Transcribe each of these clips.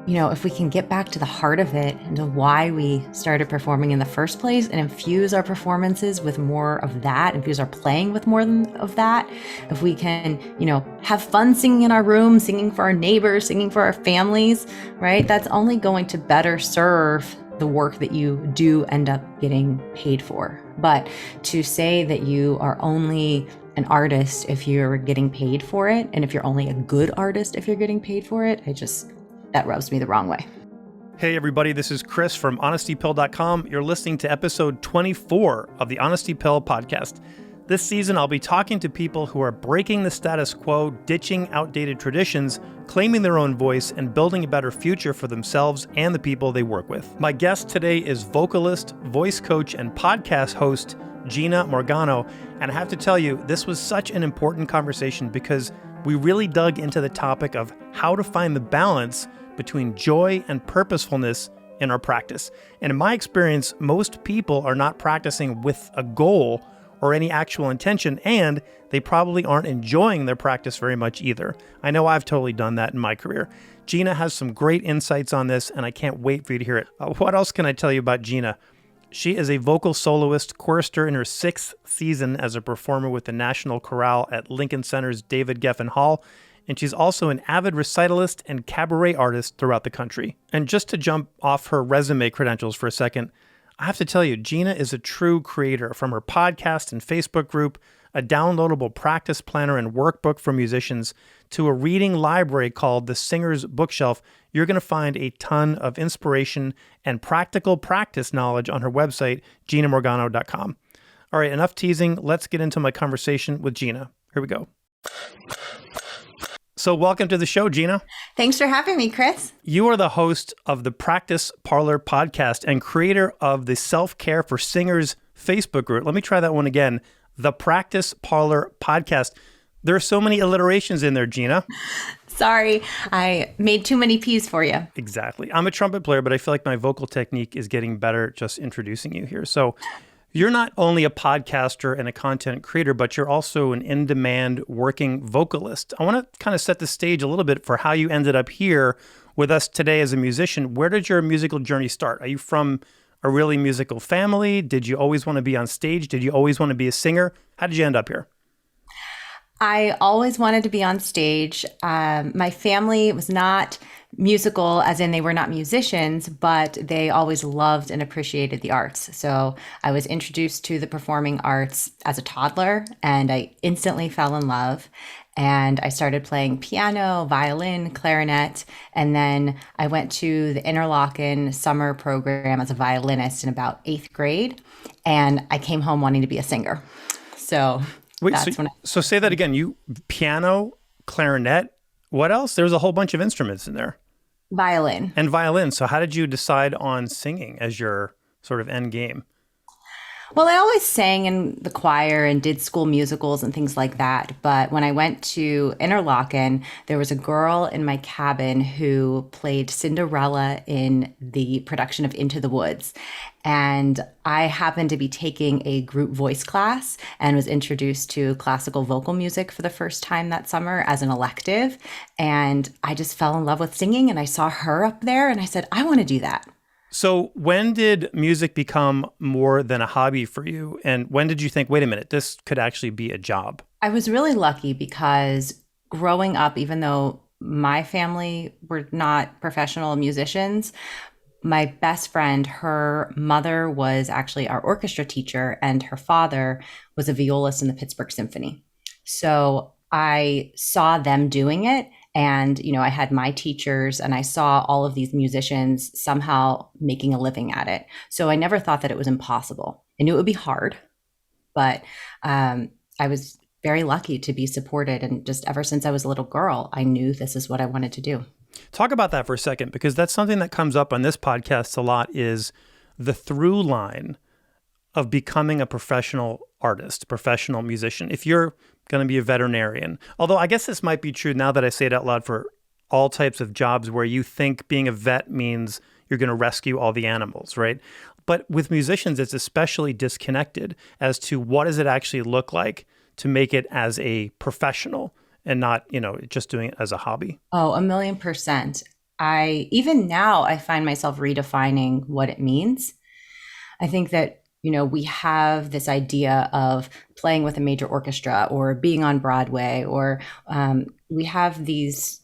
if we can get back to the heart of it and to why we started performing in the first place and infuse our performances with more of that, infuse our playing with more of that, if we can, have fun singing in our room, singing for our neighbors, singing for our families, right? That's only going to better serve the work that you do end up getting paid for. But to say that you are only an artist if you're getting paid for it, and if you're only a good artist if you're getting paid for it, that rubs me the wrong way. Hey everybody, this is Chris from honestypill.com. You're listening to episode 24 of the Honesty Pill podcast. This season, I'll be talking to people who are breaking the status quo, ditching outdated traditions, claiming their own voice, and building a better future for themselves and the people they work with. My guest today is vocalist, voice coach, and podcast host, Gina Morgano. And I have to tell you, this was such an important conversation because we really dug into the topic of how to find the balance between joy and purposefulness in our practice. And in my experience, most people are not practicing with a goal or any actual intention, and they probably aren't enjoying their practice very much either. I know I've totally done that in my career. Gina has some great insights on this, and I can't wait for you to hear it. What else can I tell you about Gina? She is a vocal soloist, chorister in her 6th season as a performer with the National Chorale at Lincoln Center's David Geffen Hall, and she's also an avid recitalist and cabaret artist throughout the country. And just to jump off her resume credentials for a second, I have to tell you, Gina is a true creator. From her podcast and Facebook group, a downloadable practice planner and workbook for musicians, to a reading library called The Singer's Bookshelf, you're going to find a ton of inspiration and practical practice knowledge on her website, ginamorgano.com. All right, enough teasing. Let's get into my conversation with Gina. Here we go. So welcome to the show, Gina. Thanks for having me, Chris. You are the host of the Practice Parlor podcast and creator of the Self-Care for Singers Facebook group. Let me try that one again. The Practice Parlor podcast. There are so many alliterations in there, Gina. Sorry, I made too many P's for you. Exactly. I'm a trumpet player, but I feel like my vocal technique is getting better just introducing you here. So you're not only a podcaster and a content creator, but you're also an in-demand working vocalist. I want to kind of set the stage a little bit for how you ended up here with us today as a musician. Where did your musical journey start? Are you from a really musical family? Did you always want to be on stage? Did you always want to be a singer? How did you end up here? I always wanted to be on stage. My family was not musical, as in they were not musicians, but they always loved and appreciated the arts. So I was introduced to the performing arts as a toddler, and I instantly fell in love. And I started playing piano, violin, clarinet, and then I went to the Interlochen summer program as a violinist in about 8th grade, and I came home wanting to be a singer. So wait, so say that again. You piano, clarinet, what else? There's a whole bunch of instruments in there. Violin. And violin. So how did you decide on singing as your sort of end game? Well, I always sang in the choir and did school musicals and things like that. But when I went to Interlochen, there was a girl in my cabin who played Cinderella in the production of Into the Woods. And I happened to be taking a group voice class and was introduced to classical vocal music for the first time that summer as an elective. And I just fell in love with singing, and I saw her up there and I said, I want to do that. So when did music become more than a hobby for you? And when did you think, wait a minute, this could actually be a job? I was really lucky because growing up, even though my family were not professional musicians, my best friend, her mother was actually our orchestra teacher, and her father was a violist in the Pittsburgh Symphony. So I saw them doing it. And, I had my teachers and I saw all of these musicians somehow making a living at it. So I never thought that it was impossible. I knew it would be hard, but I was very lucky to be supported. And just ever since I was a little girl, I knew this is what I wanted to do. Talk about that for a second, because that's something that comes up on this podcast a lot, is the through line of becoming a professional artist, professional musician. If you're going to be a veterinarian, although I guess this might be true now that I say it out loud for all types of jobs where you think being a vet means you're going to rescue all the animals, right? But with musicians, it's especially disconnected as to what does it actually look like to make it as a professional and not, just doing it as a hobby. Oh, 1,000,000%. even now, I find myself redefining what it means. I think that, we have this idea of playing with a major orchestra or being on Broadway, or we have these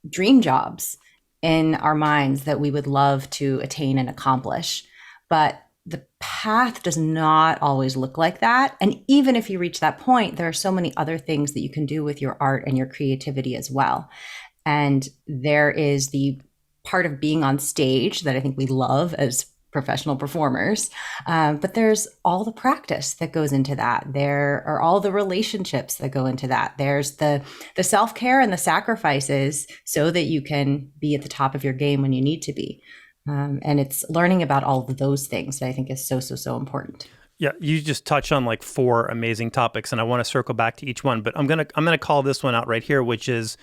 dream jobs in our minds that we would love to attain and accomplish. But the path does not always look like that. And even if you reach that point, there are so many other things that you can do with your art and your creativity as well. And there is the part of being on stage that I think we love as professional performers. But there's all the practice that goes into that. There are all the relationships that go into that. There's the self-care and the sacrifices so that you can be at the top of your game when you need to be. And it's learning about all of those things that I think is so important. Yeah, you just touched on like 4 amazing topics, and I want to circle back to each one, but I'm gonna call this one out right here, which is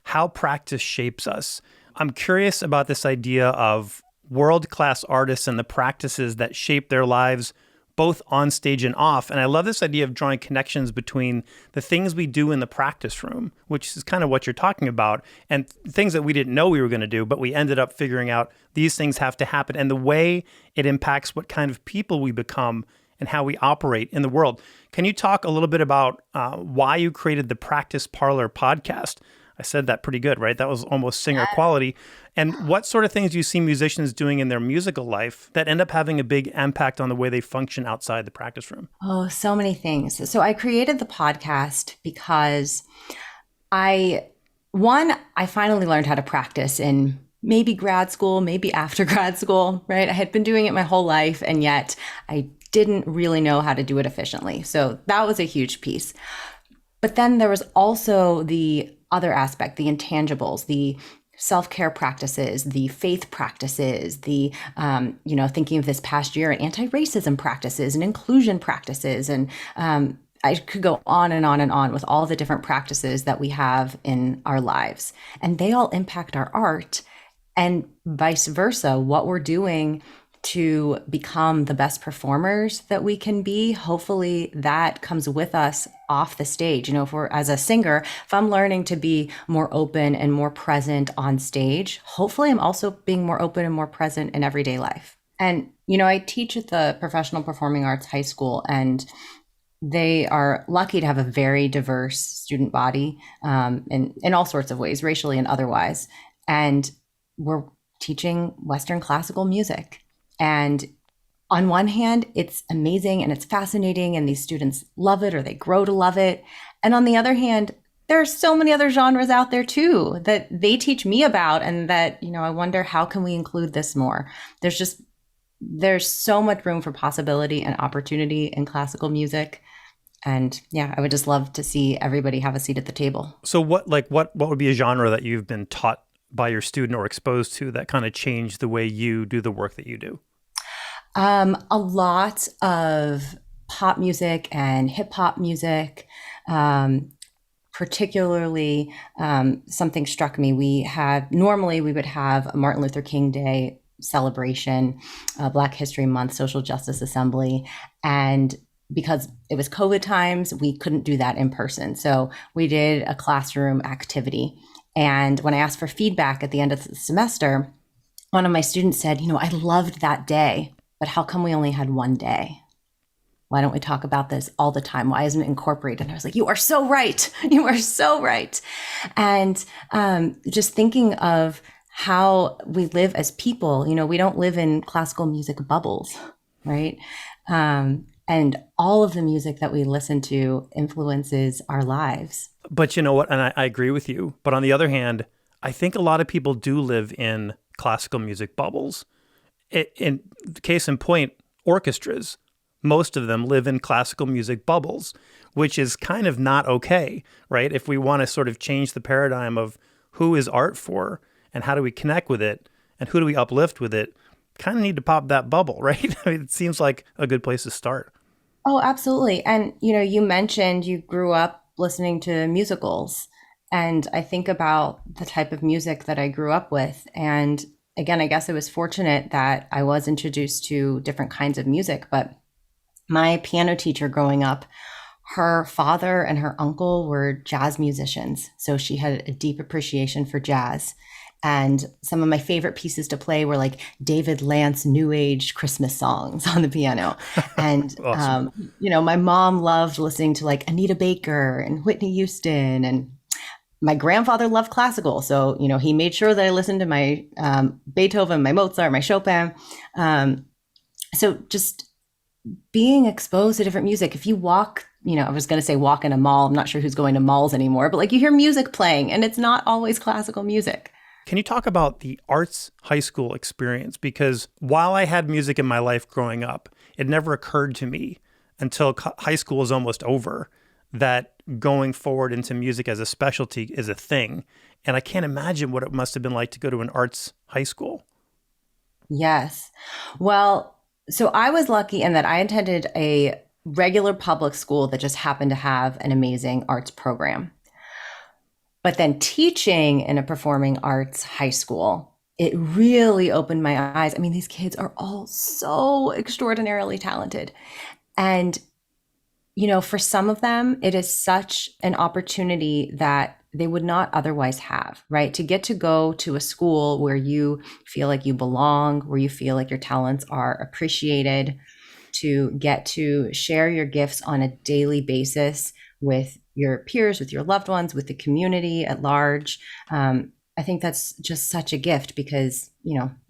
how practice shapes us. I'm curious about this idea of world-class artists and the practices that shape their lives both on stage and off. And I love this idea of drawing connections between the things we do in the practice room, which is kind of what you're talking about, and things that we didn't know we were going to do, but we ended up figuring out these things have to happen, and the way it impacts what kind of people we become and how we operate in the world. Can you talk a little bit about why you created the Practice Parlor podcast? I said that pretty good, right? That was almost singer quality. And what sort of things do you see musicians doing in their musical life that end up having a big impact on the way they function outside the practice room? Oh, so many things. So I created the podcast because I finally learned how to practice in maybe grad school, maybe after grad school, right? I had been doing it my whole life, and yet I didn't really know how to do it efficiently. So that was a huge piece. But then there was also the other aspect, the intangibles, the self-care practices, the faith practices, the, thinking of this past year, anti-racism practices and inclusion practices. And I could go on and on and on with all the different practices that we have in our lives. And they all impact our art, and vice versa, what we're doing to become the best performers that we can be. Hopefully that comes with us off the stage. If we're, as a singer, if I'm learning to be more open and more present on stage, hopefully I'm also being more open and more present in everyday life. And, I teach at the Professional Performing Arts High School, and they are lucky to have a very diverse student body in all sorts of ways, racially and otherwise. And we're teaching Western classical music. And on one hand, it's amazing and it's fascinating, and these students love it, or they grow to love it. And on the other hand, there are so many other genres out there too that they teach me about, and that, I wonder, how can we include this more? There's so much room for possibility and opportunity in classical music. And yeah, I would just love to see everybody have a seat at the table. So what would be a genre that you've been taught by your student or exposed to that kind of changed the way you do the work that you do? A lot of pop music and hip hop music, particularly something struck me. Normally we would have a Martin Luther King Day celebration, Black History Month, Social Justice Assembly. And because it was COVID times, we couldn't do that in person. So we did a classroom activity. And when I asked for feedback at the end of the semester, one of my students said, I loved that day, but how come we only had one day? Why don't we talk about this all the time? Why isn't it incorporated? And I was like, you are so right. You are so right. And just thinking of how we live as people, we don't live in classical music bubbles, right? And all of the music that we listen to influences our lives. But you know what? And I agree with you. But on the other hand, I think a lot of people do live in classical music bubbles. In case in point, orchestras, most of them live in classical music bubbles, which is kind of not okay, right? If we want to sort of change the paradigm of who is art for and how do we connect with it and who do we uplift with it, kind of need to pop that bubble, right? I mean, it seems like a good place to start. Oh, absolutely. And, you mentioned you grew up listening to musicals. And I think about the type of music that I grew up with. And again, I guess I was fortunate that I was introduced to different kinds of music. But my piano teacher growing up, her father and her uncle were jazz musicians. So she had a deep appreciation for jazz. And some of my favorite pieces to play were like David Lance New Age Christmas songs on the piano. And, Awesome. my mom loved listening to like Anita Baker and Whitney Houston. And my grandfather loved classical. So, he made sure that I listened to my Beethoven, my Mozart, my Chopin. So just being exposed to different music. If you walk, I was going to say walk in a mall. I'm not sure who's going to malls anymore, but like you hear music playing and it's not always classical music. Can you talk about the arts high school experience? Because while I had music in my life growing up, it never occurred to me until high school was almost over that going forward into music as a specialty is a thing. And I can't imagine what it must have been like to go to an arts high school. Yes. Well, so I was lucky in that I attended a regular public school that just happened to have an amazing arts program. But then teaching in a performing arts high school, it really opened my eyes. I mean, these kids are all so extraordinarily talented. And, for some of them, it is such an opportunity that they would not otherwise have, right? To get to go to a school where you feel like you belong, where you feel like your talents are appreciated, to get to share your gifts on a daily basis with your peers, with your loved ones, with the community at large. I think that's just such a gift because,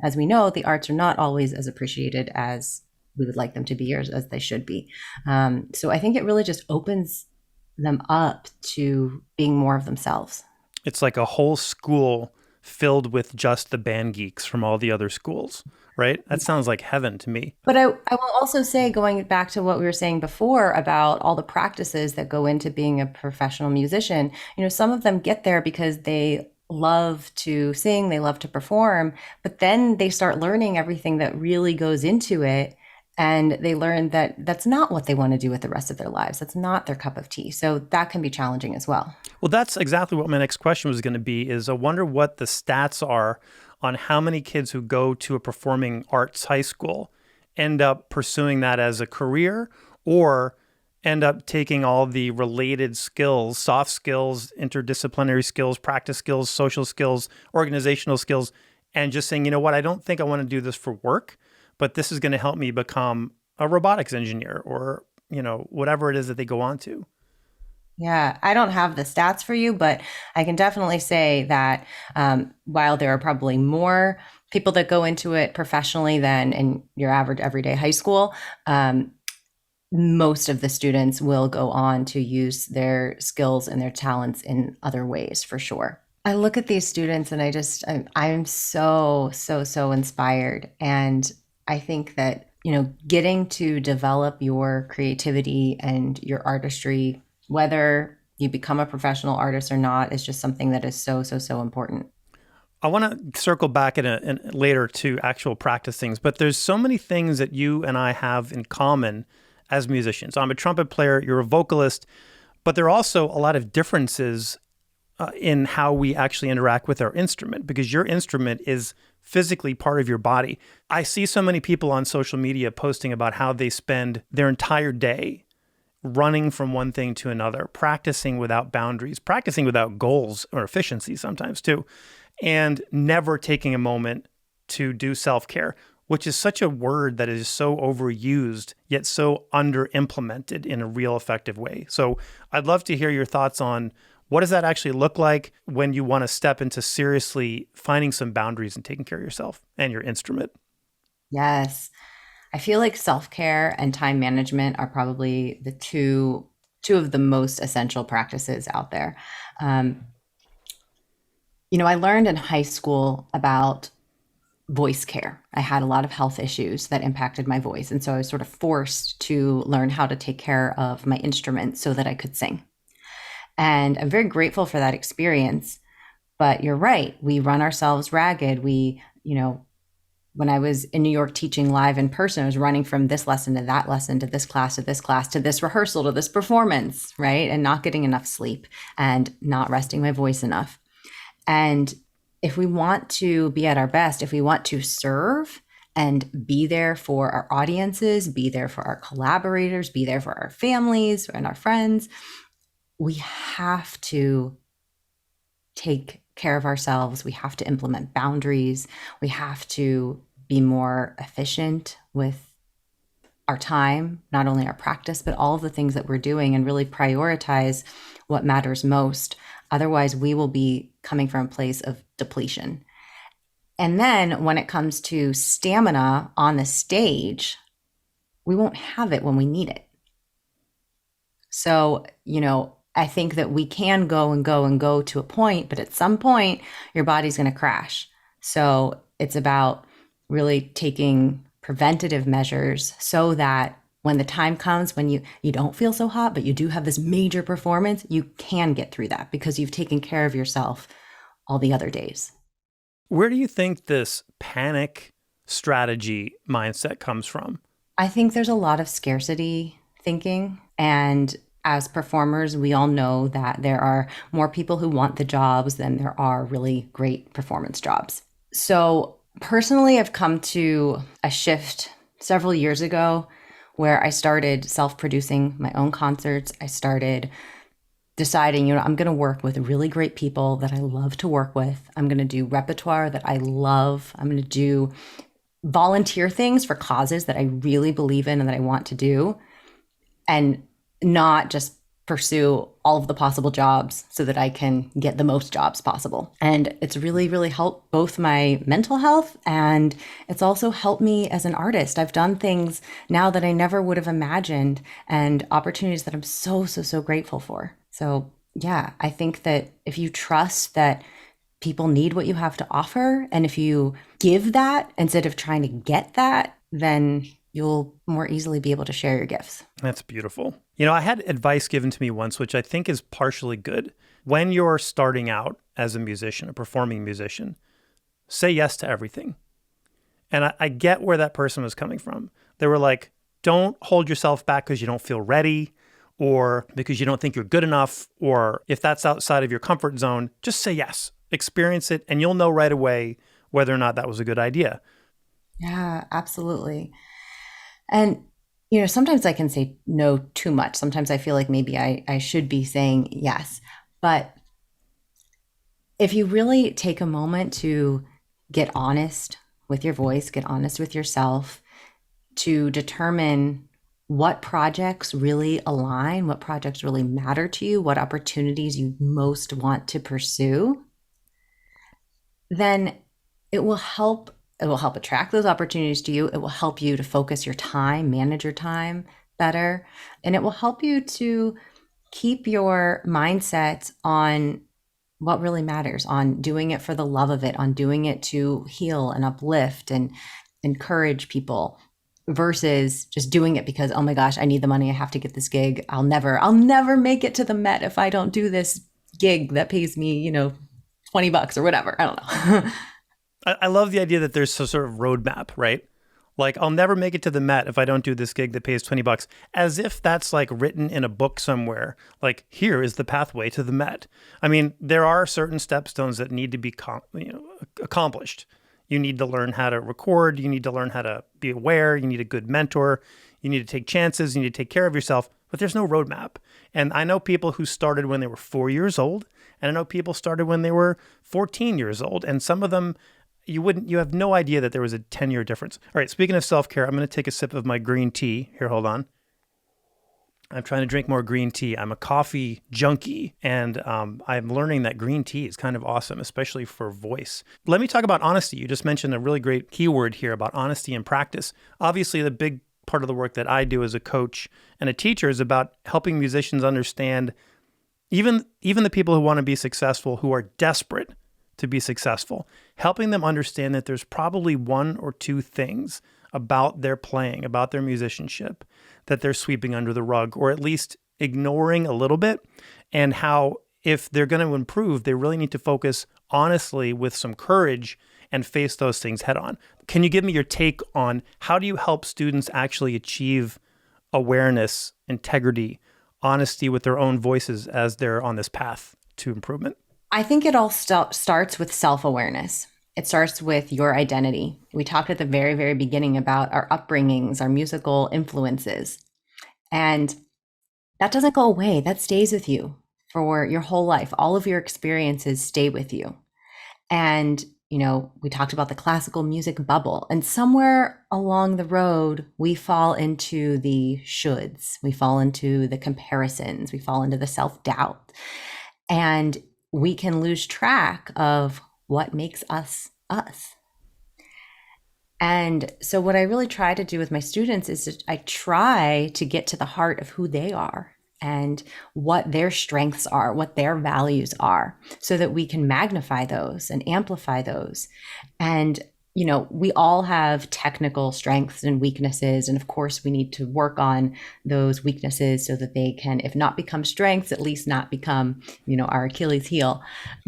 as we know, the arts are not always as appreciated as we would like them to be or as they should be. So I think it really just opens them up to being more of themselves. It's like a whole school filled with just the band geeks from all the other schools, right? That sounds like heaven to me. But I will also say, going back to what we were saying before about all the practices that go into being a professional musician, some of them get there because they love to sing, they love to perform, but then they start learning everything that really goes into it. And they learn that that's not what they want to do with the rest of their lives. That's not their cup of tea. So that can be challenging as well. Well, that's exactly what my next question was going to be, is I wonder what the stats are on how many kids who go to a performing arts high school end up pursuing that as a career or end up taking all the related skills, soft skills, interdisciplinary skills, practice skills, social skills, organizational skills, and just saying, you know what, I don't think I want to do this for work, but this is going to help me become a robotics engineer or, whatever it is that they go on to. Yeah, I don't have the stats for you, but I can definitely say that while there are probably more people that go into it professionally than in your average everyday high school, most of the students will go on to use their skills and their talents in other ways for sure. I look at these students and I'm so, so, so inspired. And I think that, getting to develop your creativity and your artistry, whether you become a professional artist or not, is just something that is so, so, so important. I want to circle back in later to actual practice things, but there's so many things that you and I have in common as musicians. I'm a trumpet player, you're a vocalist, but there are also a lot of differences in how we actually interact with our instrument, because your instrument is physically part of your body. I see so many people on social media posting about how they spend their entire day running from one thing to another, practicing without boundaries, practicing without goals or efficiency sometimes too, and never taking a moment to do self-care, which is such a word that is so overused, yet so under-implemented in a real effective way. So I'd love to hear your thoughts on what does that actually look like when you want to step into seriously finding some boundaries and taking care of yourself and your instrument? Yes. I feel like self-care and time management are probably the two of the most essential practices out there. I learned in high school about voice care. I had a lot of health issues that impacted my voice. And so I was sort of forced to learn how to take care of my instrument so that I could sing. And I'm very grateful for that experience. But you're right. We run ourselves ragged. When I was in New York teaching live in person, I was running from this lesson to that lesson, to this class, to this class, to this rehearsal, to this performance, right? And not getting enough sleep and not resting my voice enough. And if we want to be at our best, if we want to serve and be there for our audiences, be there for our collaborators, be there for our families and our friends, we have to take care of ourselves. We have to implement boundaries. We have to be more efficient with our time, not only our practice, but all of the things that we're doing, and really prioritize what matters most. Otherwise, we will be coming from a place of depletion. And then when it comes to stamina on the stage, we won't have it when we need it. So, I think that we can go and go and go to a point, but at some point, your body's going to crash. So it's about really taking preventative measures so that when the time comes when you don't feel so hot, but you do have this major performance, you can get through that because you've taken care of yourself all the other days. Where do you think this panic strategy mindset comes from? I think there's a lot of scarcity thinking. And as performers, we all know that there are more people who want the jobs than there are really great performance jobs. So personally, I've come to a shift several years ago where I started self-producing my own concerts. I started deciding, I'm going to work with really great people that I love to work with. I'm going to do repertoire that I love. I'm going to do volunteer things for causes that I really believe in and that I want to do, and not just pursue all of the possible jobs so that I can get the most jobs possible. And it's really, really helped both my mental health, and it's also helped me as an artist. I've done things now that I never would have imagined, and opportunities that I'm so, so, so grateful for. So yeah, I think that if you trust that people need what you have to offer, and if you give that instead of trying to get that, then you'll more easily be able to share your gifts. That's beautiful. I had advice given to me once, which I think is partially good. When you're starting out as a musician, a performing musician, say yes to everything. And I get where that person was coming from. They were like, don't hold yourself back because you don't feel ready, or because you don't think you're good enough, or if that's outside of your comfort zone, just say yes, experience it, and you'll know right away whether or not that was a good idea. Yeah, absolutely. And, sometimes I can say no too much. Sometimes I feel like maybe I should be saying yes. But if you really take a moment to get honest with your voice, get honest with yourself, to determine what projects really align, what projects really matter to you, what opportunities you most want to pursue, then it will help attract those opportunities to you. It will help you to focus your time, manage your time better. And it will help you to keep your mindset on what really matters, on doing it for the love of it, on doing it to heal and uplift and encourage people, versus just doing it because, oh my gosh, I need the money. I have to get this gig. I'll never make it to the Met if I don't do this gig that pays me, $20 or whatever. I don't know. I love the idea that there's some sort of roadmap, right? Like, I'll never make it to the Met if I don't do this gig that pays $20, as if that's like written in a book somewhere. Like, here is the pathway to the Met. I mean, there are certain stepstones that need to be accomplished. You need to learn how to record. You need to learn how to be aware. You need a good mentor. You need to take chances. You need to take care of yourself. But there's no roadmap. And I know people who started when they were 4 years old, and I know people started when they were 14 years old. And some of them, you have no idea that there was a 10-year difference. All right, speaking of self-care, I'm going to take a sip of my green tea. Here, hold on. I'm trying to drink more green tea. I'm a coffee junkie, and I'm learning that green tea is kind of awesome, especially for voice. Let me talk about honesty. You just mentioned a really great keyword here about honesty and practice. Obviously, the big part of the work that I do as a coach and a teacher is about helping musicians understand, even the people who want to be successful, who are desperate to be successful, helping them understand that there's probably one or two things about their playing, about their musicianship, that they're sweeping under the rug, or at least ignoring a little bit, and how if they're going to improve, they really need to focus honestly with some courage and face those things head on. Can you give me your take on how do you help students actually achieve awareness, integrity, honesty with their own voices as they're on this path to improvement? I think it all starts with self-awareness. It starts with your identity. We talked at the very, very beginning about our upbringings, our musical influences. And that doesn't go away. That stays with you. for your whole life. All of your experiences stay with you. And, we talked about the classical music bubble, and somewhere along the road, we fall into the shoulds, we fall into the comparisons, we fall into the self-doubt, and we can lose track of what makes us us. And so what I really try to do with my students is I try to get to the heart of who they are and what their strengths are, what their values are, so that we can magnify those and amplify those. And, we all have technical strengths and weaknesses. And of course, we need to work on those weaknesses so that they can, if not become strengths, at least not become, our Achilles heel.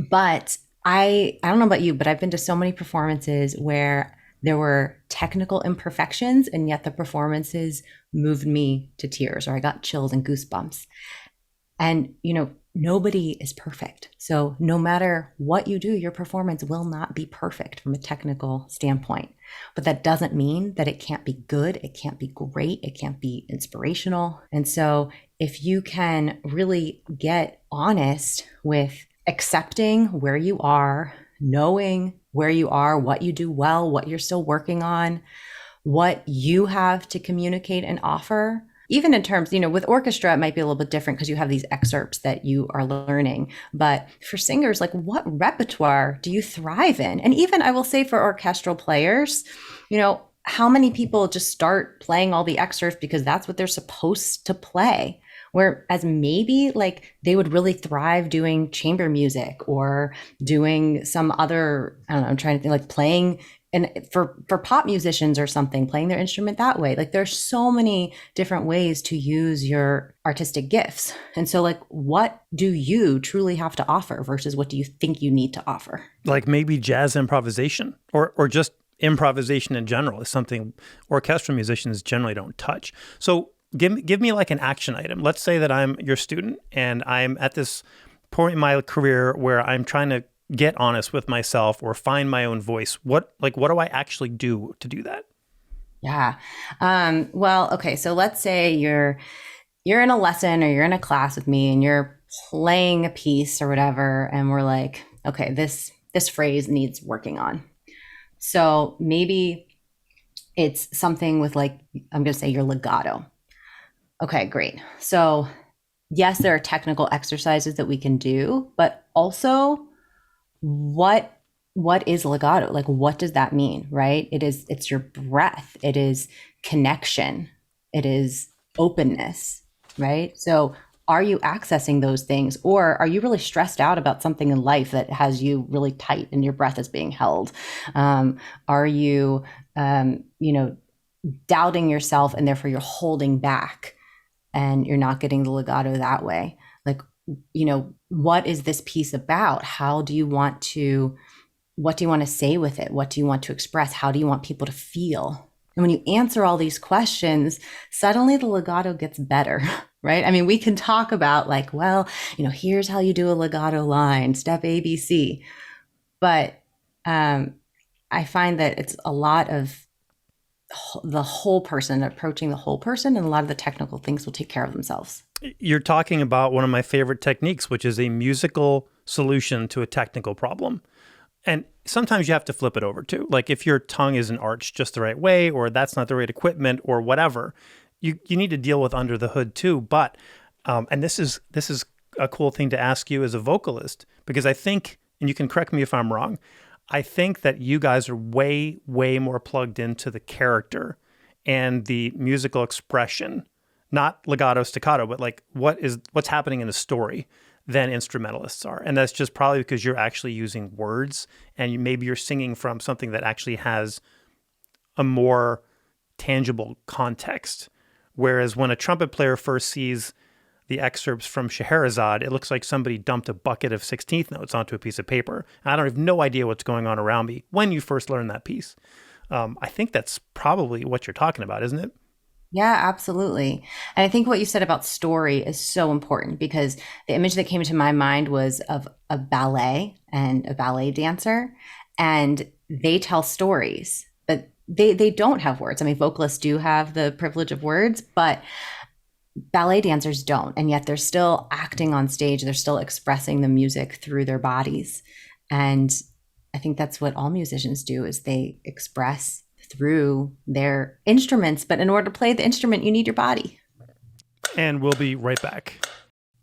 But I don't know about you, but I've been to so many performances where there were technical imperfections, and yet the performances moved me to tears, or I got chills and goosebumps. And, nobody is perfect. So no matter what you do, your performance will not be perfect from a technical standpoint. But that doesn't mean that it can't be good, it can't be great, it can't be inspirational. And so if you can really get honest with accepting where you are, knowing where you are, what you do well, what you're still working on, what you have to communicate and offer. Even in terms, with orchestra, it might be a little bit different because you have these excerpts that you are learning. But for singers, like, what repertoire do you thrive in? And even I will say for orchestral players, how many people just start playing all the excerpts because that's what they're supposed to play? Whereas maybe like they would really thrive doing chamber music or doing some other, I don't know, I'm trying to think, like playing, and for pop musicians or something, playing their instrument that way. Like there's so many different ways to use your artistic gifts. And so like, what do you truly have to offer versus what do you think you need to offer? Like maybe jazz improvisation or just improvisation in general is something orchestral musicians generally don't touch. So give me like an action item. Let's say that I'm your student and I'm at this point in my career where I'm trying to get honest with myself or find my own voice. What do I actually do to do that? Yeah. Well, okay. So let's say you're in a lesson or you're in a class with me and you're playing a piece or whatever, and we're like, okay, this phrase needs working on. So maybe it's something with like, I'm going to say your legato. Okay, great. So yes, there are technical exercises that we can do, but also what is legato? Like, what does that mean, right? It's your breath. It is connection. It is openness, right? So are you accessing those things, or are you really stressed out about something in life that has you really tight and your breath is being held? Are you, doubting yourself and therefore you're holding back and you're not getting the legato that way? Like, what is this piece about? What do you want to say with it? What do you want to express? How do you want people to feel? And when you answer all these questions, suddenly the legato gets better, right? I mean, we can talk about like, well, here's how you do a legato line, step ABC. But I find that it's a lot of the whole person, approaching the whole person, and a lot of the technical things will take care of themselves. You're talking about one of my favorite techniques, which is a musical solution to a technical problem. And sometimes you have to flip it over too. Like if your tongue isn't arched just the right way, or that's not the right equipment or whatever, you need to deal with under the hood too. But, and this is a cool thing to ask you as a vocalist, because I think, and you can correct me if I'm wrong, I think that you guys are way, way more plugged into the character and the musical expression, not legato, staccato, but like what's happening in the story than instrumentalists are. And that's just probably because you're actually using words and maybe you're singing from something that actually has a more tangible context. Whereas when a trumpet player first sees the excerpts from Scheherazade, it looks like somebody dumped a bucket of 16th notes onto a piece of paper. I don't have no idea what's going on around me when you first learn that piece. I think that's probably what you're talking about, isn't it? Yeah, absolutely. And I think what you said about story is so important, because the image that came to my mind was of a ballet and a ballet dancer, and they tell stories, but they don't have words. I mean, vocalists do have the privilege of words, but ballet dancers don't, and yet they're still acting on stage. They're still expressing the music through their bodies. And I think that's what all musicians do, is they express through their instruments. But in order to play the instrument, you need your body. And we'll be right back.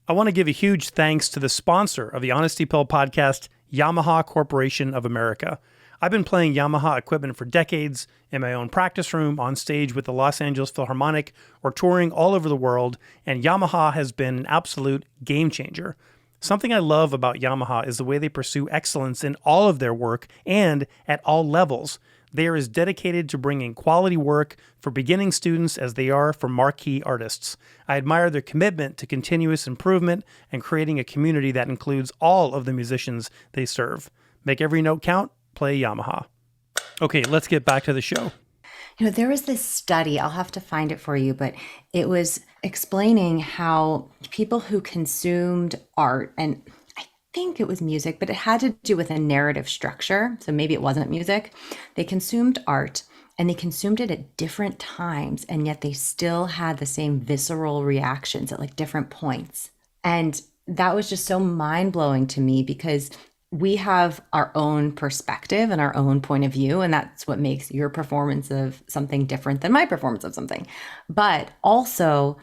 I want to give a huge thanks to the sponsor of the Honesty Pill podcast, Yamaha Corporation of America. I've been playing Yamaha equipment for decades in my own practice room, on stage with the Los Angeles Philharmonic, or touring all over the world, and Yamaha has been an absolute game changer. Something I love about Yamaha is the way they pursue excellence in all of their work and at all levels. They are as dedicated to bringing quality work for beginning students as they are for marquee artists. I admire their commitment to continuous improvement and creating a community that includes all of the musicians they serve. Make every note count. Play Yamaha. Okay, let's get back to the show. There was this study, I'll have to find it for you, but it was explaining how people who consumed art, and I think it was music, but it had to do with a narrative structure. So maybe it wasn't music. They consumed art and they consumed it at different times, and yet they still had the same visceral reactions at like different points. And that was just so mind-blowing to me, because we have our own perspective and our own point of view, and that's what makes your performance of something different than my performance of something. But also,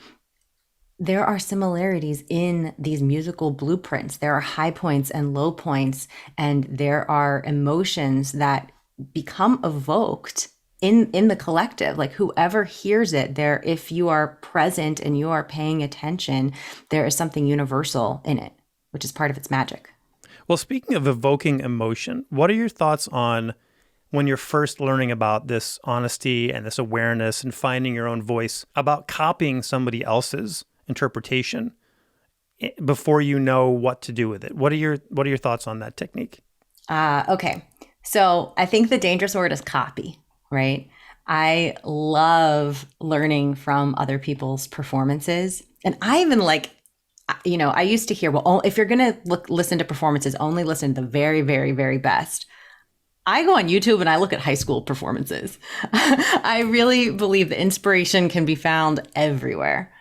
there are similarities in these musical blueprints. There are high points and low points, and there are emotions that become evoked in the collective. Like whoever hears it there, if you are present and you are paying attention, there is something universal in it, which is part of its magic. Well, speaking of evoking emotion, what are your thoughts on when you're first learning about this honesty and this awareness and finding your own voice, about copying somebody else's interpretation before you know what to do with it? What are your thoughts on that technique? Okay. So I think the dangerous word is copy, right? I love learning from other people's performances. And I even I used to hear, well, if you're going to listen to performances, only listen to the very, very, very best. I go on YouTube and I look at high school performances. I really believe the inspiration can be found everywhere.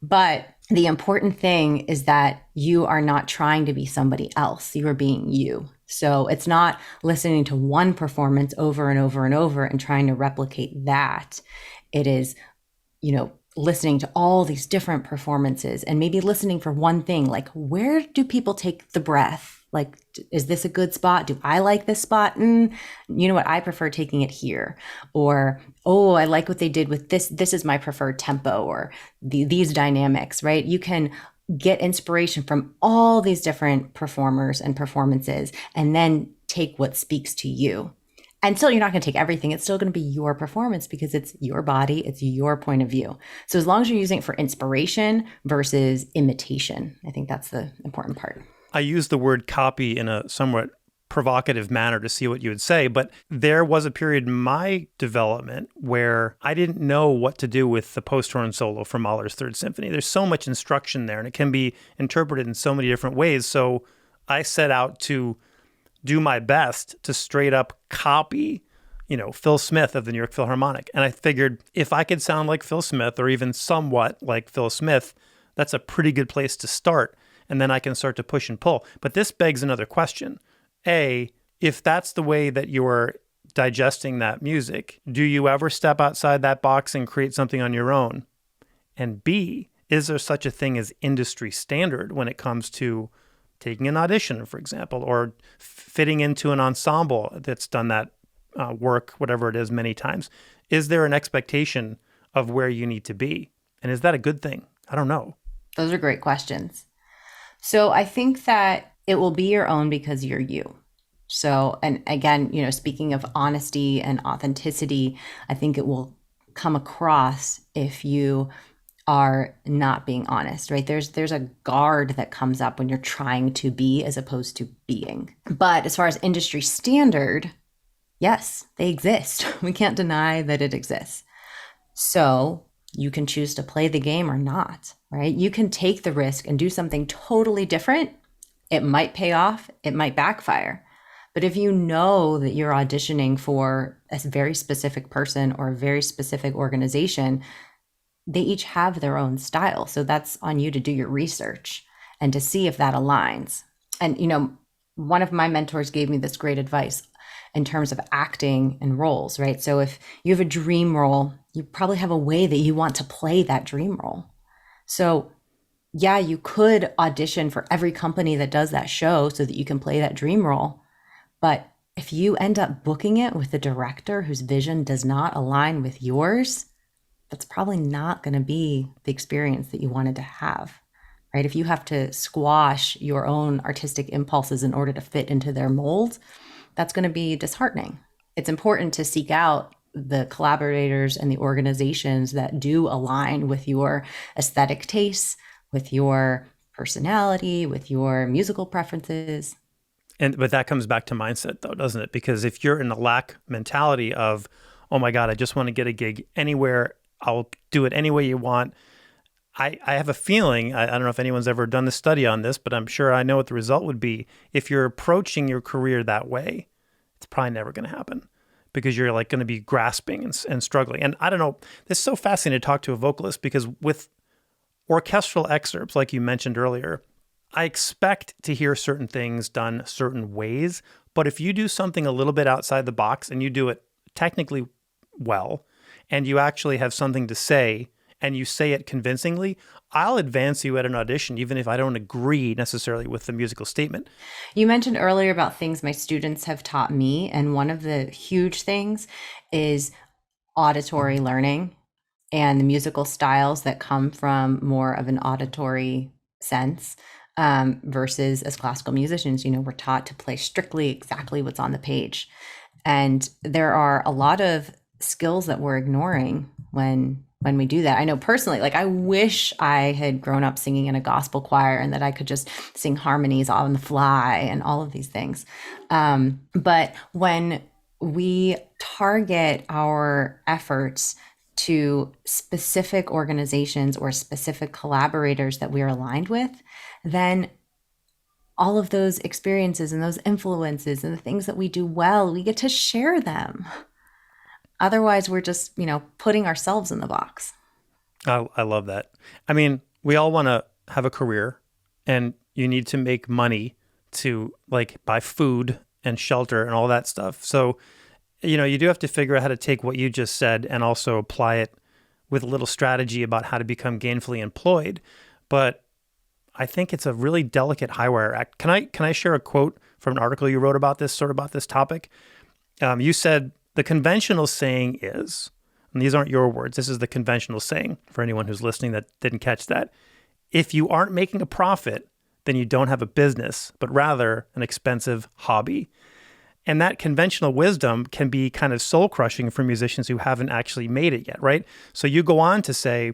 But the important thing is that you are not trying to be somebody else. You are being you. So it's not listening to one performance over and over and over and trying to replicate that. It is, listening to all these different performances and maybe listening for one thing, like where do people take the breath? Like, is this a good spot? Do I like this spot? You know what? I prefer taking it here. Or, oh, I like what they did with this. This is my preferred tempo, or these dynamics, right? You can get inspiration from all these different performers and performances, and then take what speaks to you. And still, you're not going to take everything. It's still going to be your performance, because it's your body, it's your point of view. So as long as you're using it for inspiration versus imitation, I think that's the important part. I use the word copy in a somewhat provocative manner to see what you would say, but there was a period in my development where I didn't know what to do with the post-horn solo from Mahler's Third Symphony. There's so much instruction there, and it can be interpreted in so many different ways. So I set out to do my best to straight up copy, Phil Smith of the New York Philharmonic. And I figured if I could sound like Phil Smith, or even somewhat like Phil Smith, that's a pretty good place to start. And then I can start to push and pull. But this begs another question. A, if that's the way that you're digesting that music, do you ever step outside that box and create something on your own? And B, is there such a thing as industry standard when it comes to taking an audition, for example, or fitting into an ensemble that's done that work, whatever it is, many times? Is there an expectation of where you need to be? And is that a good thing? I don't know. Those are great questions. So I think that it will be your own because you're you. So, and again, speaking of honesty and authenticity, I think it will come across if you are not being honest, right? There's a guard that comes up when you're trying to be as opposed to being. But as far as industry standard, yes, they exist. We can't deny that it exists. So you can choose to play the game or not, right? You can take the risk and do something totally different. It might pay off, it might backfire. But if you know that you're auditioning for a very specific person or a very specific organization, they each have their own style. So that's on you to do your research and to see if that aligns. And, one of my mentors gave me this great advice in terms of acting and roles, right? So if you have a dream role, you probably have a way that you want to play that dream role. So yeah, you could audition for every company that does that show so that you can play that dream role. But if you end up booking it with a director whose vision does not align with yours, that's probably not going to be the experience that you wanted to have, right? If you have to squash your own artistic impulses in order to fit into their mold, that's going to be disheartening. It's important to seek out the collaborators and the organizations that do align with your aesthetic tastes, with your personality, with your musical preferences. But that comes back to mindset though, doesn't it? Because if you're in the lack mentality of, oh my God, I just want to get a gig anywhere, I'll do it any way you want. I have a feeling, I don't know if anyone's ever done the study on this, but I'm sure I know what the result would be. If you're approaching your career that way, it's probably never going to happen because you're like going to be grasping and struggling. And I don't know, this is so fascinating to talk to a vocalist because with orchestral excerpts, like you mentioned earlier, I expect to hear certain things done certain ways. But if you do something a little bit outside the box and you do it technically well, and you actually have something to say, and you say it convincingly, I'll advance you at an audition, even if I don't agree necessarily with the musical statement. You mentioned earlier about things my students have taught me, and one of the huge things is auditory learning and the musical styles that come from more of an auditory sense versus as classical musicians, we're taught to play strictly exactly what's on the page. And there are a lot of skills that we're ignoring when we do that. I know personally, like I wish I had grown up singing in a gospel choir and that I could just sing harmonies on the fly and all of these things. But when we target our efforts to specific organizations or specific collaborators that we're aligned with, then all of those experiences and those influences and the things that we do well, we get to share them. Otherwise, we're just, putting ourselves in the box. I love that. I mean, we all want to have a career and you need to make money to like buy food and shelter and all that stuff. So, you do have to figure out how to take what you just said and also apply it with a little strategy about how to become gainfully employed. But I think it's a really delicate high wire act. Can I share a quote from an article you wrote about this topic? You said, the conventional saying is, and these aren't your words, this is the conventional saying for anyone who's listening that didn't catch that. If you aren't making a profit, then you don't have a business, but rather an expensive hobby. And that conventional wisdom can be kind of soul crushing for musicians who haven't actually made it yet, right? So you go on to say,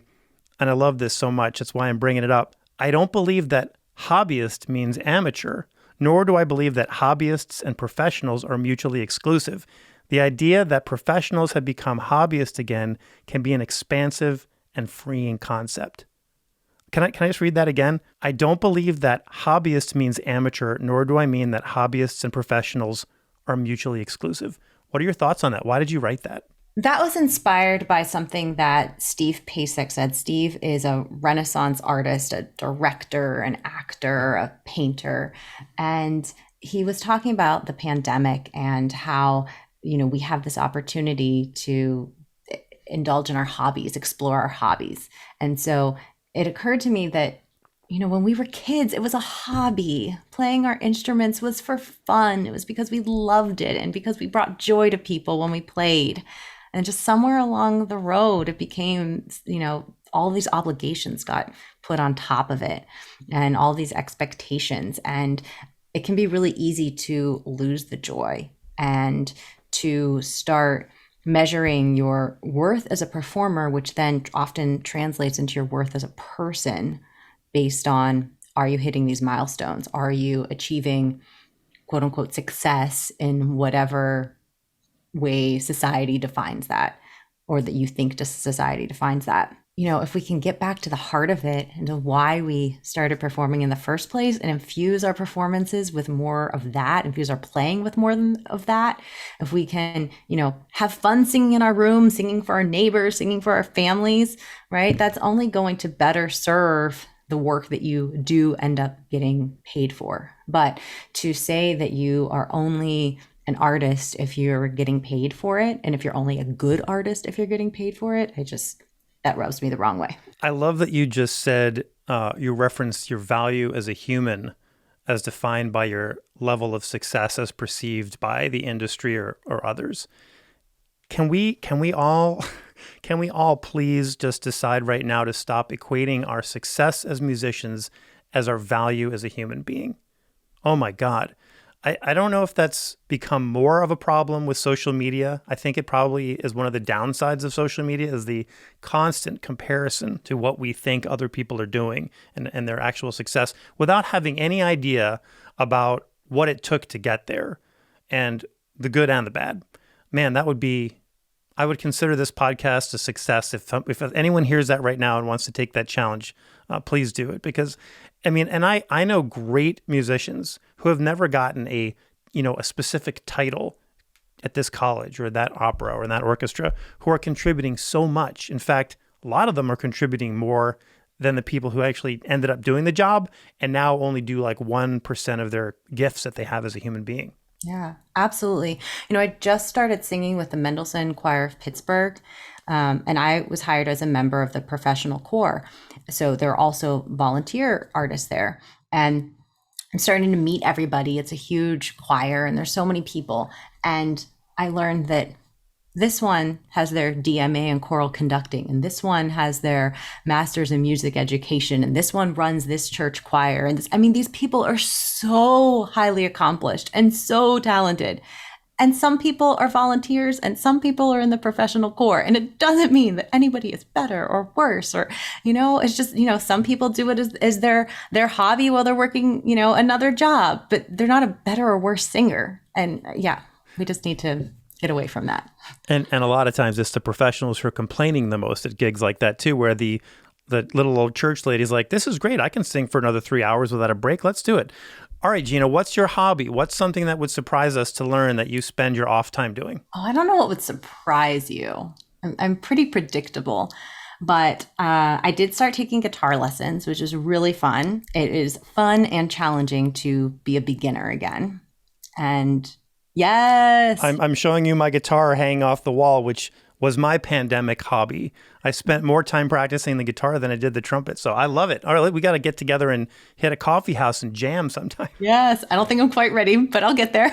and I love this so much, that's why I'm bringing it up. I don't believe that hobbyist means amateur, nor do I believe that hobbyists and professionals are mutually exclusive. The idea that professionals have become hobbyists again can be an expansive and freeing concept. Can I just read that again? I don't believe that hobbyist means amateur, nor do I mean that hobbyists and professionals are mutually exclusive. What are your thoughts on that? Why did you write that? That was inspired by something that Steve Pasek said. Steve is a Renaissance artist, a director, an actor, a painter. And he was talking about the pandemic and how, we have this opportunity to indulge in our hobbies, explore our hobbies. And so it occurred to me that, when we were kids, it was a hobby. Playing our instruments was for fun. It was because we loved it and because we brought joy to people when we played. And just somewhere along the road, it became, all these obligations got put on top of it and all these expectations. And it can be really easy to lose the joy and to start measuring your worth as a performer, which then often translates into your worth as a person based on, are you hitting these milestones? Are you achieving quote unquote success in whatever way society defines that, or that you think society defines that? if we can get back to the heart of it and to why we started performing in the first place and infuse our performances with more of that, infuse our playing with more of that, if we can, have fun singing in our room, singing for our neighbors, singing for our families, right? That's only going to better serve the work that you do end up getting paid for. But to say that you are only an artist if you're getting paid for it, and if you're only a good artist if you're getting paid for it, that rubs me the wrong way. I love that you just said, you referenced your value as a human as defined by your level of success as perceived by the industry or others. Can we all please just decide right now to stop equating our success as musicians as our value as a human being? Oh my God. I don't know if that's become more of a problem with social media. I think it probably is one of the downsides of social media, is the constant comparison to what we think other people are doing and their actual success without having any idea about what it took to get there and the good and the bad. Man, I would consider this podcast a success. If anyone hears that right now and wants to take that challenge, please do it. Because I know great musicians who have never gotten a specific title at this college or that opera or that orchestra, who are contributing so much. In fact, a lot of them are contributing more than the people who actually ended up doing the job and now only do like 1% of their gifts that they have as a human being. Yeah, absolutely. I just started singing with the Mendelssohn Choir of Pittsburgh, and I was hired as a member of the professional corps. So there are also volunteer artists there. And I'm starting to meet everybody. It's a huge choir, and there's so many people. And I learned that this one has their DMA in choral conducting, and this one has their master's in music education, and this one runs this church choir. And these people are so highly accomplished and so talented. And some people are volunteers and some people are in the professional corps. And it doesn't mean that anybody is better or worse, or, it's just, some people do it as their hobby while they're working, another job, but they're not a better or worse singer. And yeah, we just need to get away from that. And a lot of times it's the professionals who are complaining the most at gigs like that too, where the little old church lady's like, this is great. I can sing for another 3 hours without a break. Let's do it. All right, Gina, what's your hobby? What's something that would surprise us to learn that you spend your off time doing? Oh, I don't know what would surprise you. I'm pretty predictable, but I did start taking guitar lessons, which is really fun. It is fun and challenging to be a beginner again. And yes, I'm showing you my guitar hanging off the wall, which was my pandemic hobby. I spent more time practicing the guitar than I did the trumpet. So I love it. All right, we got to get together and hit a coffee house and jam sometime. Yes, I don't think I'm quite ready, but I'll get there.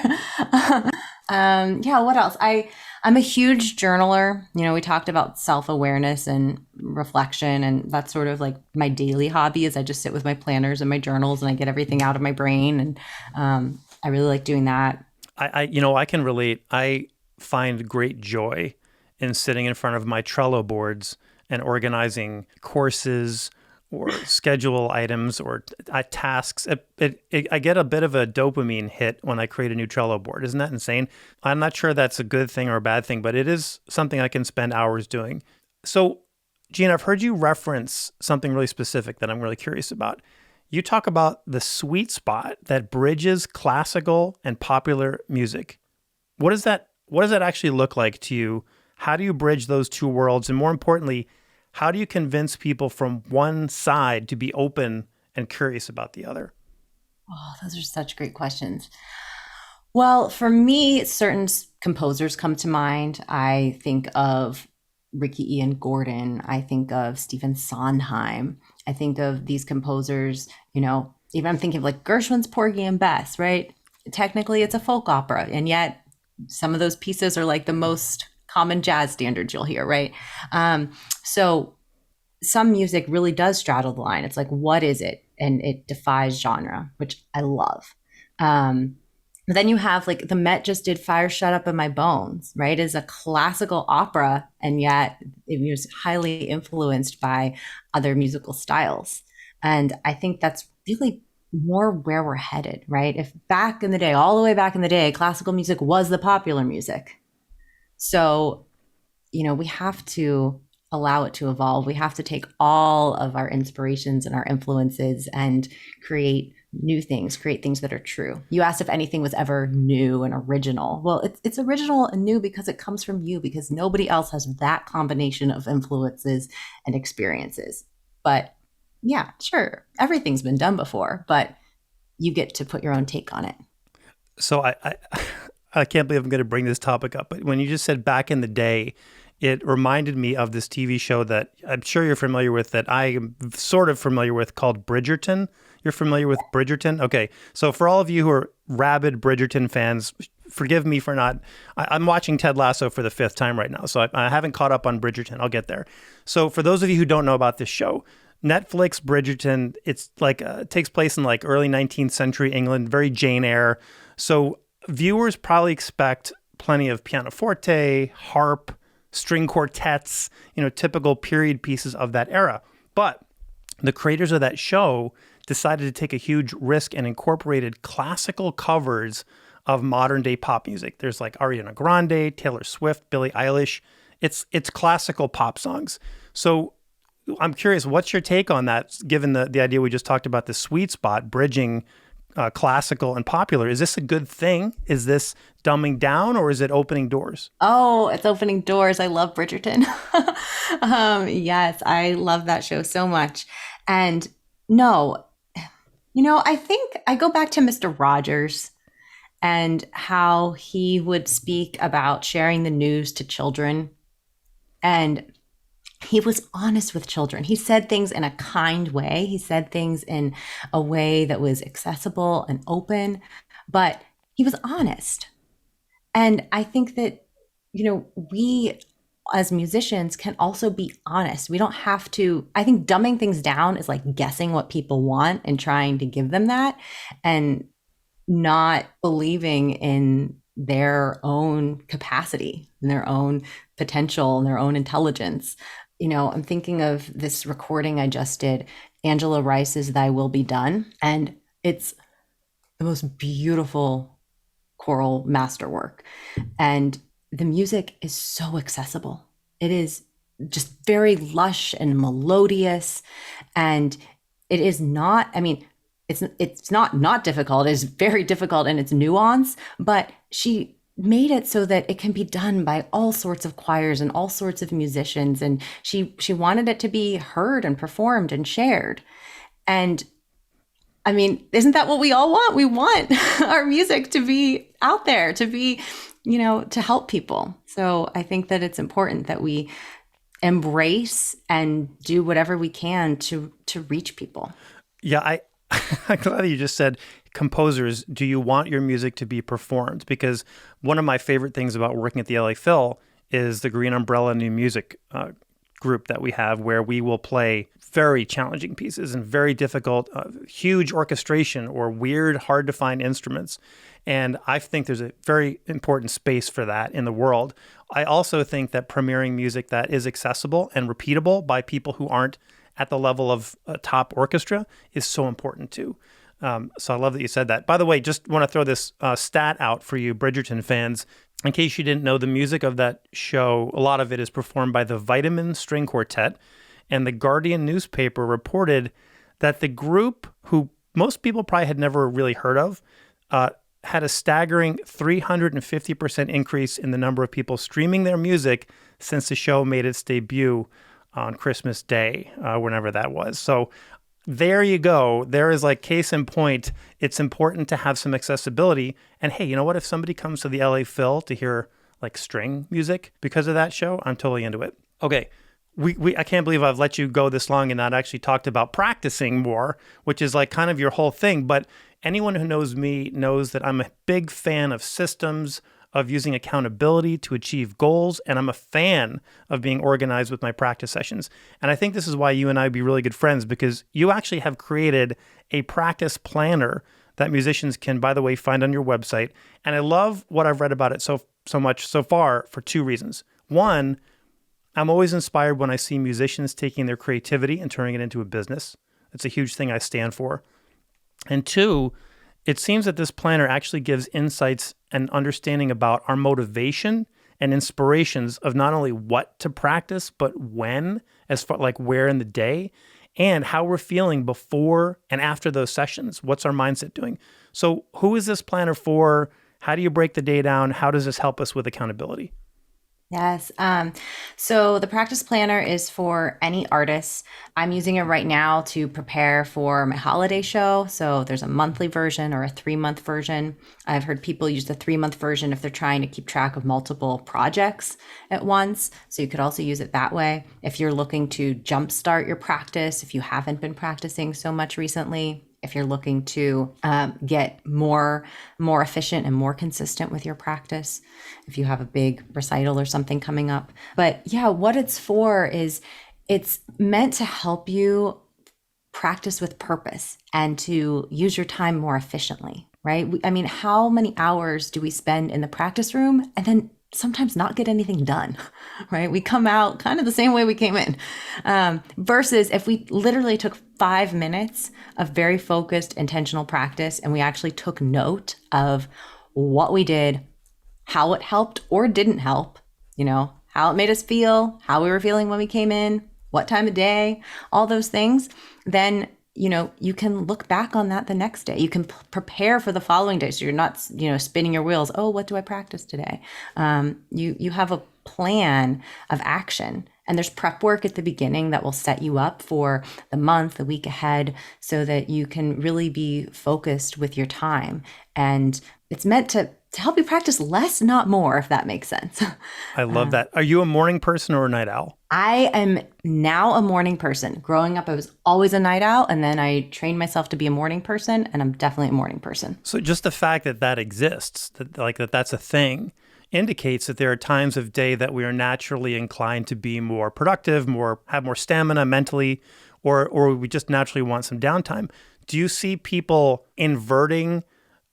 What else? I'm a huge journaler. We talked about self-awareness and reflection, and that's sort of like my daily hobby is I just sit with my planners and my journals and I get everything out of my brain. And I really like doing that. I can relate. I find great joy in sitting in front of my Trello boards and organizing courses or schedule items or tasks. I get a bit of a dopamine hit when I create a new Trello board. Isn't that insane? I'm not sure that's a good thing or a bad thing, but it is something I can spend hours doing. So, Gina, I've heard you reference something really specific that I'm really curious about. You talk about the sweet spot that bridges classical and popular music. What does that actually look like to you? How do you bridge those two worlds? And more importantly, how do you convince people from one side to be open and curious about the other? Oh, those are such great questions. Well, for me, certain composers come to mind. I think of Ricky Ian Gordon. I think of Stephen Sondheim. I think of these composers, even I'm thinking of like Gershwin's Porgy and Bess, right? Technically, it's a folk opera, and yet some of those pieces are like the most common jazz standards you'll hear, right? So some music really does straddle the line. It's like, what is it? And it defies genre, which I love. Then you have like the Met just did Fire Shut Up in My Bones, right? It's a classical opera, and yet it was highly influenced by other musical styles. And I think that's really more where we're headed, right? If back in the day, all the way back in the day, classical music was the popular music. So, we have to allow it to evolve. We have to take all of our inspirations and our influences and create new things, create things that are true. You asked if anything was ever new and original. Well, it's original and new because it comes from you, because nobody else has that combination of influences and experiences. But yeah, sure, everything's been done before, but you get to put your own take on it. So I can't believe I'm going to bring this topic up, but when you just said back in the day, it reminded me of this TV show that I'm sure you're familiar with, that I am sort of familiar with, called Bridgerton. You're familiar with Bridgerton? Okay. So for all of you who are rabid Bridgerton fans, forgive me for not, I'm watching Ted Lasso for the 5th time right now. So I haven't caught up on Bridgerton. I'll get there. So for those of you who don't know about this show, Netflix Bridgerton, it's like, takes place in like early 19th century England, very Jane Eyre. So viewers probably expect plenty of pianoforte, harp, string quartets, typical period pieces of that era. But the creators of that show decided to take a huge risk and incorporated classical covers of modern day pop music. There's like Ariana Grande, Taylor Swift, Billie Eilish. It's classical pop songs. So I'm curious, what's your take on that, given the idea we just talked about, the sweet spot, bridging classical and popular? Is this a good thing? Is this dumbing down, or is it opening doors? Oh, it's opening doors. I love Bridgerton. Yes, I love that show so much. And no, I think I go back to Mr. Rogers and how he would speak about sharing the news to children. And he was honest with children. He said things in a kind way. He said things in a way that was accessible and open, but he was honest. And I think that, we as musicians can also be honest. We don't have to, I think dumbing things down is like guessing what people want and trying to give them that, and not believing in their own capacity and their own potential and their own intelligence. I'm thinking of this recording I just did, Angela Rice's Thy Will Be Done. And it's the most beautiful choral masterwork. And the music is so accessible. It is just very lush and melodious. And it is not, it's not difficult. It's very difficult in its nuance, but she made it so that it can be done by all sorts of choirs and all sorts of musicians. And she wanted it to be heard and performed and shared. And isn't that what we all want? We want our music to be out there, to be, to help people. So I think that it's important that we embrace and do whatever we can to reach people. Yeah, I'm glad that you just said, composers, do you want your music to be performed? Because one of my favorite things about working at the LA Phil is the Green Umbrella New Music group that we have, where we will play very challenging pieces and very difficult, huge orchestration or weird, hard to find instruments. And I think there's a very important space for that in the world. I also think that premiering music that is accessible and repeatable by people who aren't at the level of a top orchestra is so important too. So I love that you said that. By the way, just want to throw this stat out for you Bridgerton fans. In case you didn't know, the music of that show, a lot of it is performed by the Vitamin String Quartet. And the Guardian newspaper reported that the group, who most people probably had never really heard of, had a staggering 350% increase in the number of people streaming their music since the show made its debut on Christmas Day, whenever that was. So there you go. There is like case in point. It's important to have some accessibility. And hey, you know what? If somebody comes to the LA Phil to hear like string music because of that show, I'm totally into it. Okay. I can't believe I've let you go this long and not actually talked about practicing more, which is like kind of your whole thing. But anyone who knows me knows that I'm a big fan of systems, of using accountability to achieve goals, and I'm a fan of being organized with my practice sessions. And I think this is why you and I would be really good friends, because you actually have created a practice planner that musicians can, by the way, find on your website. And I love what I've read about it so much so far for two reasons. One, I'm always inspired when I see musicians taking their creativity and turning it into a business. It's a huge thing I stand for. And two, it seems that this planner actually gives insights and understanding about our motivation and inspirations of not only what to practice, but when, as far like where in the day, and how we're feeling before and after those sessions. What's our mindset doing? So who is this planner for? How do you break the day down? How does this help us with accountability? Yes. So the practice planner is for any artists. I'm using it right now to prepare for my holiday show. So there's a monthly version or a 3-month version. I've heard people use the 3-month version if they're trying to keep track of multiple projects at once. So you could also use it that way. If you're looking to jumpstart your practice, if you haven't been practicing so much recently, if you're looking to get more efficient and more consistent with your practice, if you have a big recital or something coming up. But yeah, what it's for is it's meant to help you practice with purpose and to use your time more efficiently, right? I mean, how many hours do we spend in the practice room and then sometimes not get anything done, right? We come out kind of the same way we came in. Versus if we literally took 5 minutes of very focused, intentional practice and we actually took note of what we did, how it helped or didn't help, how it made us feel, how we were feeling when we came in, what time of day, all those things, then you can look back on that the next day. You can prepare for the following day. So you're not, spinning your wheels. Oh, what do I practice today? You have a plan of action, and there's prep work at the beginning that will set you up for the month, the week ahead, so that you can really be focused with your time. And it's meant to help you practice less, not more, if that makes sense. I love that. Are you a morning person or a night owl? I am now a morning person. Growing up, I was always a night owl, and then I trained myself to be a morning person, and I'm definitely a morning person. So just the fact that that exists, that's a thing, indicates that there are times of day that we are naturally inclined to be more productive, have more stamina mentally, or we just naturally want some downtime. Do you see people inverting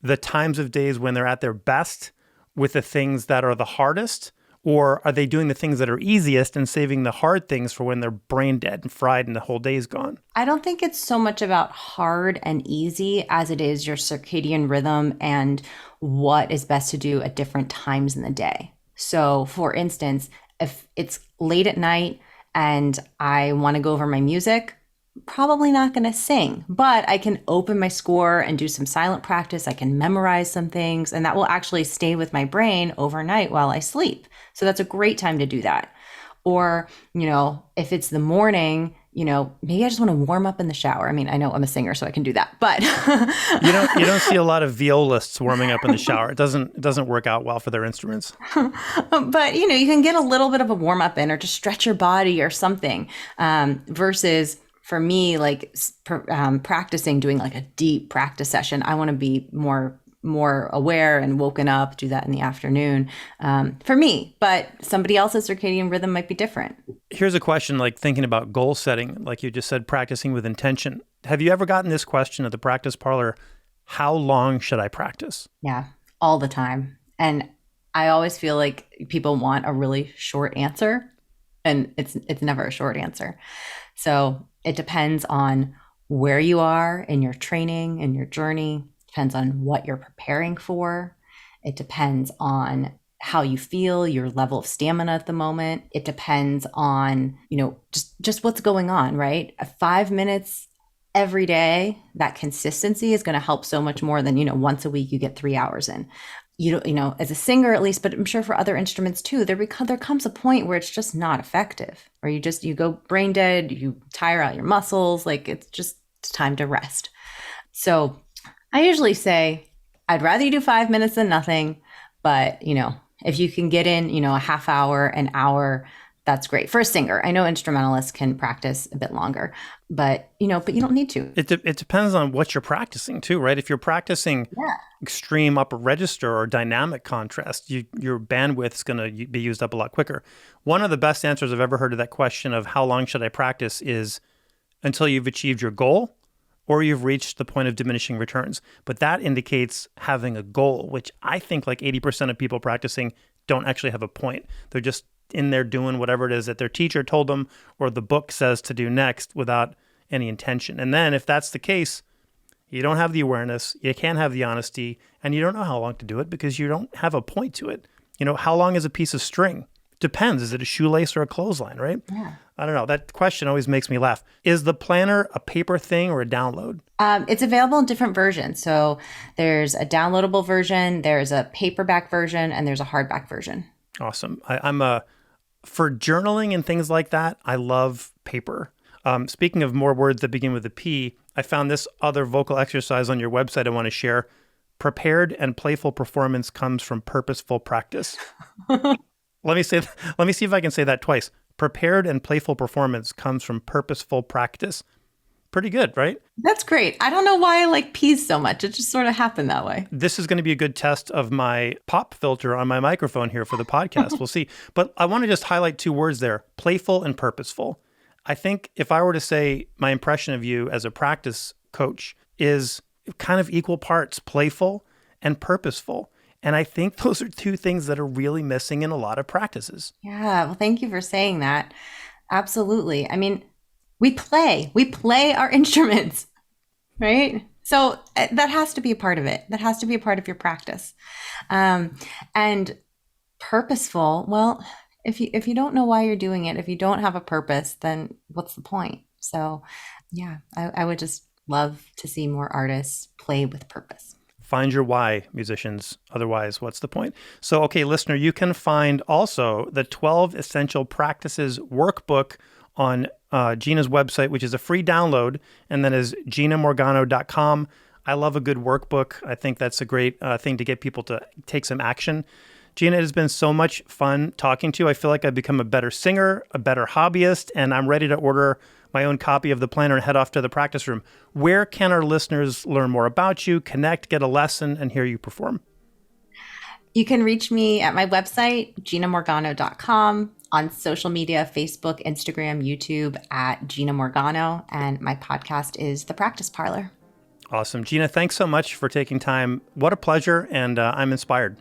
the times of days when they're at their best with the things that are the hardest? Or are they doing the things that are easiest and saving the hard things for when they're brain dead and fried and the whole day is gone? I don't think it's so much about hard and easy as it is your circadian rhythm and what is best to do at different times in the day. So for instance, if it's late at night and I want to go over my music, probably not going to sing, but I can open my score and do some silent practice. I can memorize some things, and that will actually stay with my brain overnight while I sleep. So that's a great time to do that. Or, if it's the morning, maybe I just want to warm up in the shower. I mean, I know I'm a singer, so I can do that, but you don't see a lot of violists warming up in the shower. It doesn't work out well for their instruments. But you can get a little bit of a warm up in, or just stretch your body or something, versus for me, practicing, doing like a deep practice session. I want to be more aware and woken up, do that in the afternoon for me, but somebody else's circadian rhythm might be different. Here's a question, thinking about goal setting, like you just said, practicing with intention. Have you ever gotten this question at the practice parlor? How long should I practice? Yeah, all the time. And I always feel like people want a really short answer, and it's never a short answer. So it depends on where you are in your training and your journey. Depends on what you're preparing for. It depends on how you feel, your level of stamina at the moment. It depends on, just what's going on, right? 5 minutes every day, that consistency is going to help so much more than, once a week you get 3 hours in. As a singer at least, but I'm sure for other instruments too, there comes a point where it's just not effective, or you go brain dead, you tire out your muscles, it's time to rest. So I usually say, I'd rather you do 5 minutes than nothing, but if you can get in, a half hour, an hour, that's great. For a singer, I know instrumentalists can practice a bit longer, but you don't need to. It depends on what you're practicing too, right? If you're practicing extreme upper register or dynamic contrast, your bandwidth is going to be used up a lot quicker. One of the best answers I've ever heard to that question of how long should I practice is until you've achieved your goal or you've reached the point of diminishing returns. But that indicates having a goal, which I think 80% of people practicing don't actually have a point. They're just in there doing whatever it is that their teacher told them or the book says to do next without any intention. And then if that's the case, you don't have the awareness, you can't have the honesty, and you don't know how long to do it because you don't have a point to it. How long is a piece of string? Depends. Is it a shoelace or a clothesline, right? Yeah. I don't know. That question always makes me laugh. Is the planner a paper thing or a download? It's available in different versions. So there's a downloadable version, there's a paperback version, and there's a hardback version. Awesome. For journaling and things like that, I love paper. Speaking of more words that begin with a P, I found this other vocal exercise on your website I want to share. Prepared and playful performance comes from purposeful practice. Let me see if I can say that twice. Prepared and playful performance comes from purposeful practice. Pretty good, right? That's great. I don't know why I like P's so much. It just sort of happened that way. This is going to be a good test of my pop filter on my microphone here for the podcast. We'll see. But I want to just highlight two words there, playful and purposeful. I think if I were to say my impression of you as a practice coach is kind of equal parts playful and purposeful. And I think those are two things that are really missing in a lot of practices. Yeah. Well, thank you for saying that. Absolutely. I mean, we play our instruments, right? So that has to be a part of it. That has to be a part of your practice. And purposeful, well, if you don't know why you're doing it, if you don't have a purpose, then what's the point? So yeah, I would just love to see more artists play with purpose. Find your why, musicians. Otherwise, what's the point? So, okay, listener, you can find also the 12 Essential Practices workbook on Gina's website, which is a free download, and that is ginamorgano.com. I love a good workbook. I think that's a great thing to get people to take some action. Gina, it has been so much fun talking to you. I feel like I've become a better singer, a better hobbyist, and I'm ready to order my own copy of the planner and head off to the practice room. Where can our listeners learn more about you, connect, get a lesson, and hear you perform? You can reach me at my website, ginamorgano.com, on social media, Facebook, Instagram, YouTube at Gina Morgano, and my podcast is The Practice Parlor. Awesome. Gina, thanks so much for taking time. What a pleasure, and I'm inspired.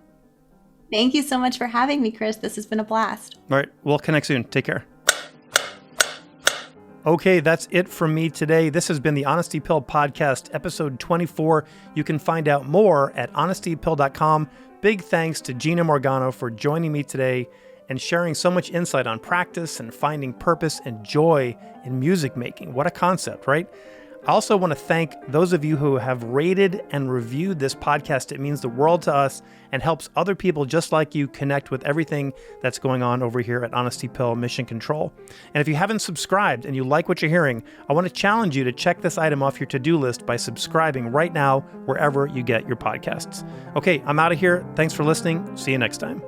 Thank you so much for having me, Chris. This has been a blast. All right, we'll connect soon. Take care. Okay, that's it from me today. This has been the Honesty Pill Podcast, episode 24. You can find out more at honestypill.com. Big thanks to Gina Morgano for joining me today and sharing so much insight on practice and finding purpose and joy in music making. What a concept, right? I also want to thank those of you who have rated and reviewed this podcast. It means the world to us and helps other people just like you connect with everything that's going on over here at Honesty Pill Mission Control. And if you haven't subscribed and you like what you're hearing, I want to challenge you to check this item off your to-do list by subscribing right now wherever you get your podcasts. Okay, I'm out of here. Thanks for listening. See you next time.